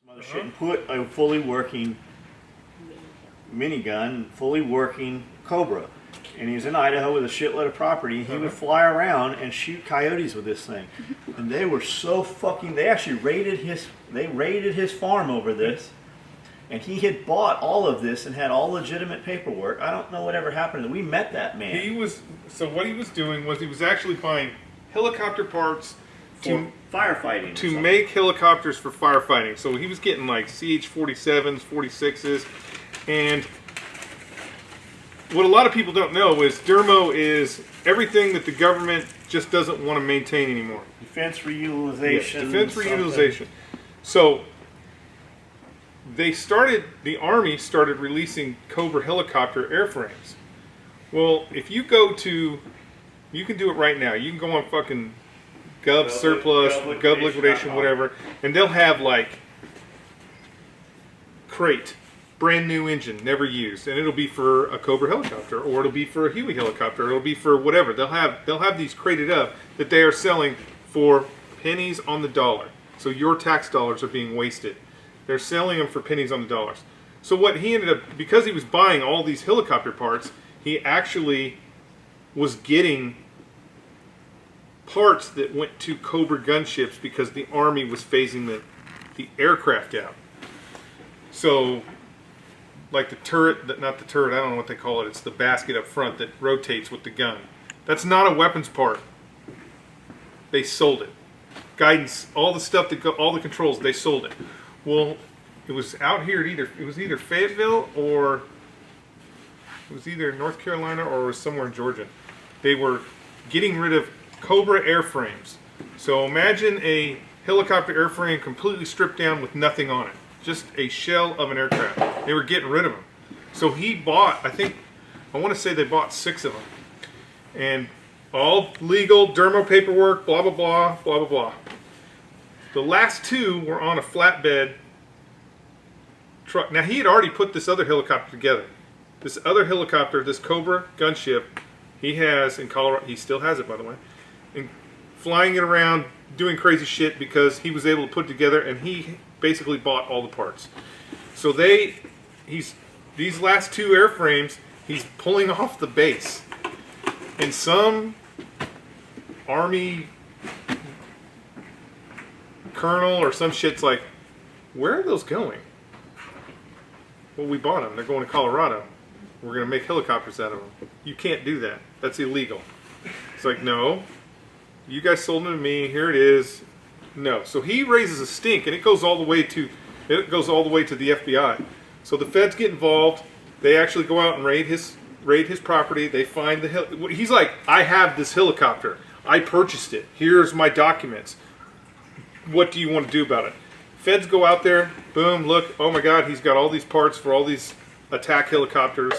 Mother shit and put a fully working minigun, fully working Cobra. And he was in Idaho with a shitload of property. He would fly around and shoot coyotes with this thing. And they were so fucking, they actually raided his farm over this. And he had bought all of this and had all legitimate paperwork. I don't know whatever happened. We met that man. So what he was doing was he was actually buying helicopter parts For firefighting. to make helicopters for firefighting. So he was getting like CH-47s, 46s, and what a lot of people don't know is Dermo is everything that the government just doesn't want to maintain anymore. Defense reutilization. Yes, defense reutilization. So the Army started releasing Cobra helicopter airframes. Well, if you go to, you can do it right now. You can go on fucking Gov Surplus, Gov Liquidation, whatever, and they'll have like crate, brand new engine, never used, and it'll be for a Cobra helicopter, or it'll be for a Huey helicopter, or it'll be for whatever. They'll have these crated up that they are selling for pennies on the dollar. So your tax dollars are being wasted. They're selling them for pennies on the dollars. So what he ended up, because he was buying all these helicopter parts, he actually was getting parts that went to Cobra gunships because the Army was phasing the aircraft out. So, like the turret, not the turret, I don't know what they call it, it's the basket up front that rotates with the gun. That's not a weapons part. They sold it. Guidance, all the stuff that all the controls, they sold it. Well, it was out here at it was either Fayetteville or it was either North Carolina or it was somewhere in Georgia. They were getting rid of Cobra airframes. So imagine a helicopter airframe completely stripped down with nothing on it. Just a shell of an aircraft. They were getting rid of them. So he bought, I want to say they bought 6 of them. And all legal, Dermo paperwork, blah, blah, blah, blah, blah, blah. The last 2 were on a flatbed truck. Now he had already put this other helicopter together. This other helicopter, this Cobra gunship, he has in Colorado, he still has it by the way, and flying it around, doing crazy shit because he was able to put it together and he basically bought all the parts. So these last 2 airframes, he's pulling off the base. And some Army colonel or some shit's like, where are those going? Well, we bought them. They're going to Colorado. We're going to make helicopters out of them. You can't do that. That's illegal. It's like, no. You guys sold them to me. Here it is. No. So he raises a stink, and it goes all the way to the FBI. So the feds get involved. They actually go out and raid his property. They find he's like, I have this helicopter. I purchased it. Here's my documents. What do you want to do about it? Feds go out there. Boom. Look. Oh my God. He's got all these parts for all these attack helicopters.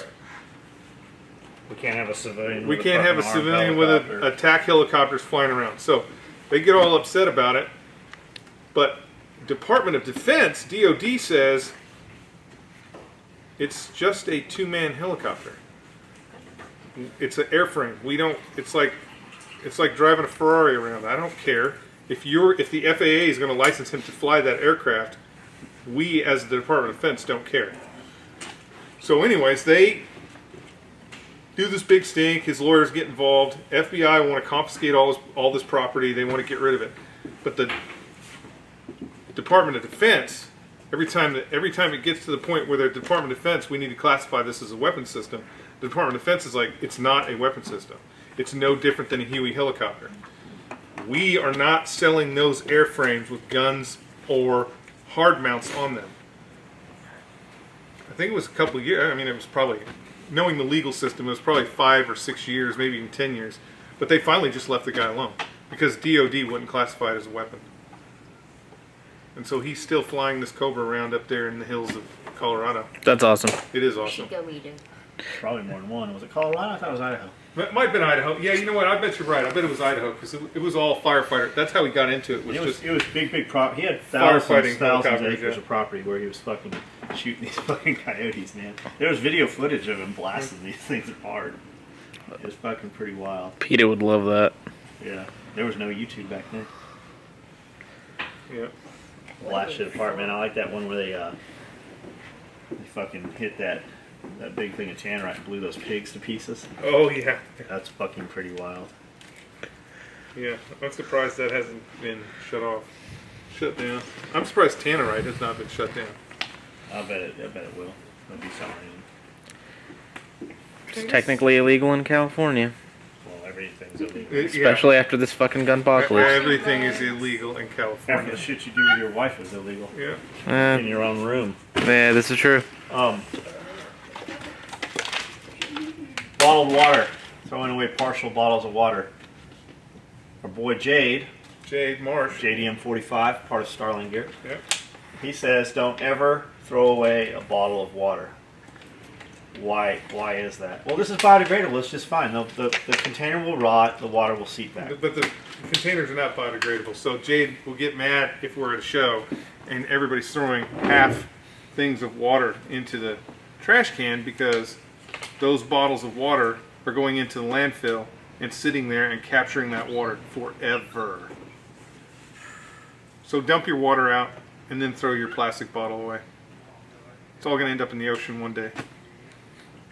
We can't have a civilian. We can't have a civilian with attack helicopters flying around. So they get all upset about it. But Department of Defense, DOD, says it's just a 2-man helicopter. It's an airframe. We don't. It's like driving a Ferrari around. I don't care if the FAA is going to license him to fly that aircraft. We, as the Department of Defense, don't care. So, anyways, they do this big stink. His lawyers get involved. FBI want to confiscate all this property. They want to get rid of it. But the Department of Defense, every time it gets to the point where the Department of Defense, we need to classify this as a weapons system. The Department of Defense is like, it's not a weapon system. It's no different than a Huey helicopter. We are not selling those airframes with guns or hard mounts on them. I think it was a couple of years. I mean, it was probably, knowing the legal system, it was probably 5 or 6 years, maybe even 10 years. But they finally just left the guy alone because DOD wouldn't classify it as a weapon. And so he's still flying this Cobra around up there in the hills of Colorado. That's awesome. It is We awesome. should go eat it. Probably more than one. Was it Colorado? I thought it was Idaho. It might have been Idaho. Yeah, you know what? I bet you're right. I bet it was Idaho because it was all firefighter. That's how he got into it. It was big property. He had Firefighting thousands helicopters, acres yeah. of property where he was fucking shooting these fucking coyotes, man. There was video footage of him blasting these things apart. It was fucking pretty wild. Peter would love that. Yeah. There was no YouTube back then. Yeah. blast shit apart, man. I like that one where they fucking hit that big thing of tannerite and blew those pigs to pieces. Oh yeah. That's fucking pretty wild. Yeah, I'm surprised that hasn't been shut down. I'm surprised tannerite has not been shut down. I bet it will. There'll be something. It's technically illegal in California, Well, everything's illegal. Yeah, especially after this fucking gun apocalypse. everything is illegal in Half California. the shit you do with your wife is illegal. Yeah. In your own room. Yeah, this is true. Bottled water. Throwing away partial bottles of water. Our boy Jade, Jade Marsh. JDM45, part of Starling Gear. Yep. He says, don't ever throw away a bottle of water. Why is that? Well, this is biodegradable. It's just fine. The container will rot. The water will seep back. But the containers are not biodegradable, so Jade will get mad if we're at a show and everybody's throwing half things of water into the trash can because those bottles of water are going into the landfill and sitting there and capturing that water forever. So dump your water out and then throw your plastic bottle away. It's all going to end up in the ocean one day.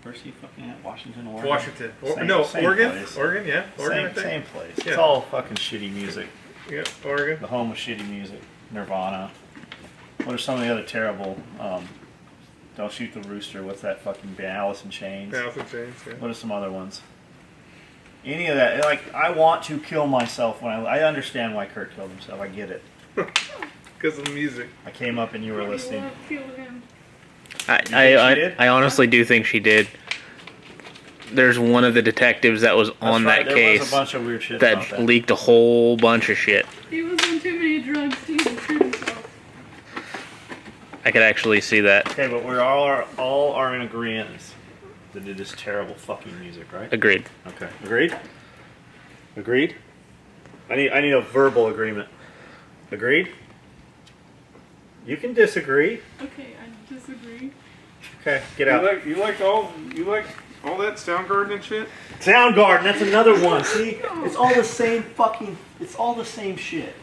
Where's he fucking at? Washington, Oregon? Washington. Same Oregon? place. Oregon, yeah. Oregon, I Same, think. same place. Yeah. It's all fucking shitty music. Yeah, Oregon. The home of shitty music. Nirvana. What are some of the other terrible, Don't Shoot the Rooster, what's that fucking band? Alice in Chains. Alice in Chains, yeah. What are some other ones? Any of that, like, I want to kill myself when I understand why Kurt killed himself, I get it. Because of the music. I came up and you were listening. I, she I, did? I honestly do think she did. There's one of the detectives that was on That's right, that there was case a bunch of weird shit about that that. leaked a whole bunch of shit. He was on too many drugs to even shoot himself. I could actually see that. Okay, but we all are in agreement that it is terrible fucking music, right? Agreed. Okay. Agreed? Agreed? I need a verbal agreement. Agreed? You can disagree. Okay, I disagree. Okay, get out. You like all that Soundgarden and shit? Soundgarden, that's another one. See? It's all the same fucking, it's all the same shit.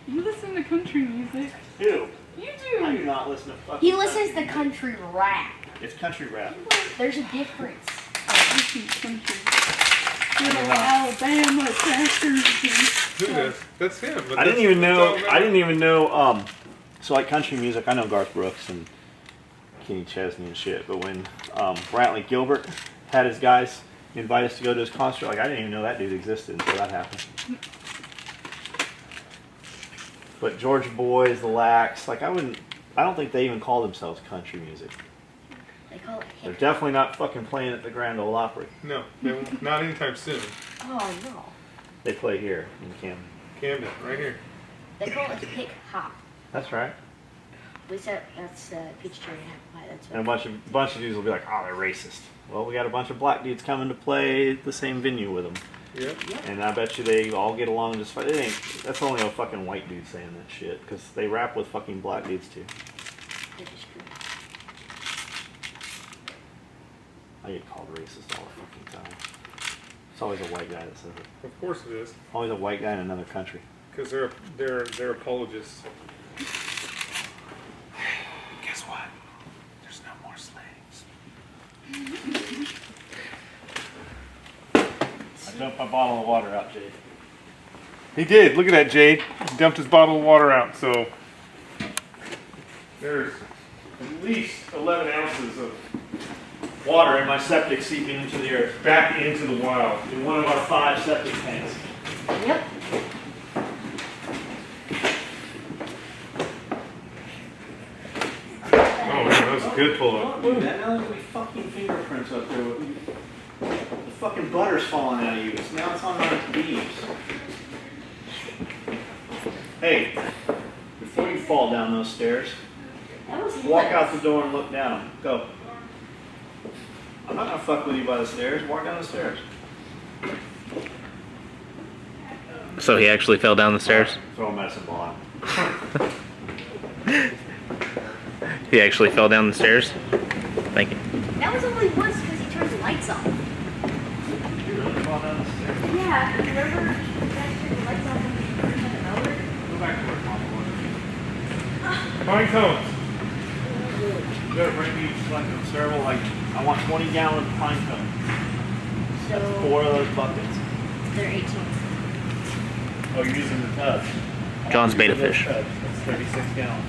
You listen to country music. Ew. You I do do. not listen to fucking He listens to country rap. It's country rap. There's a difference. I listen to country. Good old Alabama tractors Who does? That's him. But I didn't that's- even know, that's all I didn't even know, so like country music, I know Garth Brooks and Kenny Chesney and shit, but when Brantley Gilbert had his guys invite us to go to his concert, like I didn't even know that dude existed until that happened. But Georgia Boys, the Lax, like I don't think they even call themselves country music. They call it They're hip. definitely not fucking playing at the Grand Ole Opry. No, they won't, not anytime soon. Oh no. They play here in Camden. Camden, right here. They call it hip hop. That's right. At least that's Peachtree Apple Pie. That's And what. a bunch of dudes will be like, oh, they're racist. Well, we got a bunch of black dudes coming to play the same venue with them. Yeah. And I bet you they all get along just fine. That's only a fucking white dude saying that shit, because they rap with fucking black dudes too. That is true. I get called racist all the fucking time. It's always a white guy that says it. Of course it is. Always a white guy in another country. Because they're apologists. Guess what? There's no more slaves. I dumped my bottle of water out, Jade. He did. Look at that, Jade. He dumped his bottle of water out. So there's At least 11 ounces of water in my septic seeping into the earth, back into the wild, in one of our 5 septic tanks. Yep. oh man, that was a good pull up. Look, that now there's gonna be fucking fingerprints up there. The fucking butter's falling out of you. Now it's on my beams. Hey, before you fall down those stairs, That was walk nuts. out the door and look down. Go. I'm not gonna fuck with you by the stairs. Walk down the stairs. So he actually fell down the stairs? Throw a medicine ball out. He actually fell down the stairs? Thank you. That was only once because he turned the lights off. You really fall down the stairs? Yeah. Remember you guys turned the lights off when you turned the motor? Go back to work, Mama. Pine cones. You gotta bring me like several, like, I want 20-gallon pine cones. So 4 of those buckets. they're 18. Oh, you're using the tubs. John's beta Using those fish. tubs. That's 36 gallons.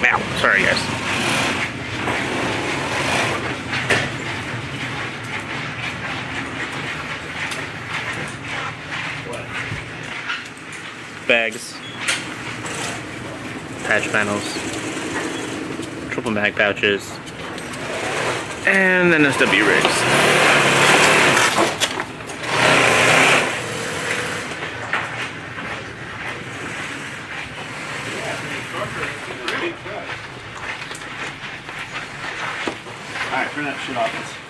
Ow, sorry guys. Bags, patch panels, triple mag pouches, and then SW rigs. Alright, turn that shit off.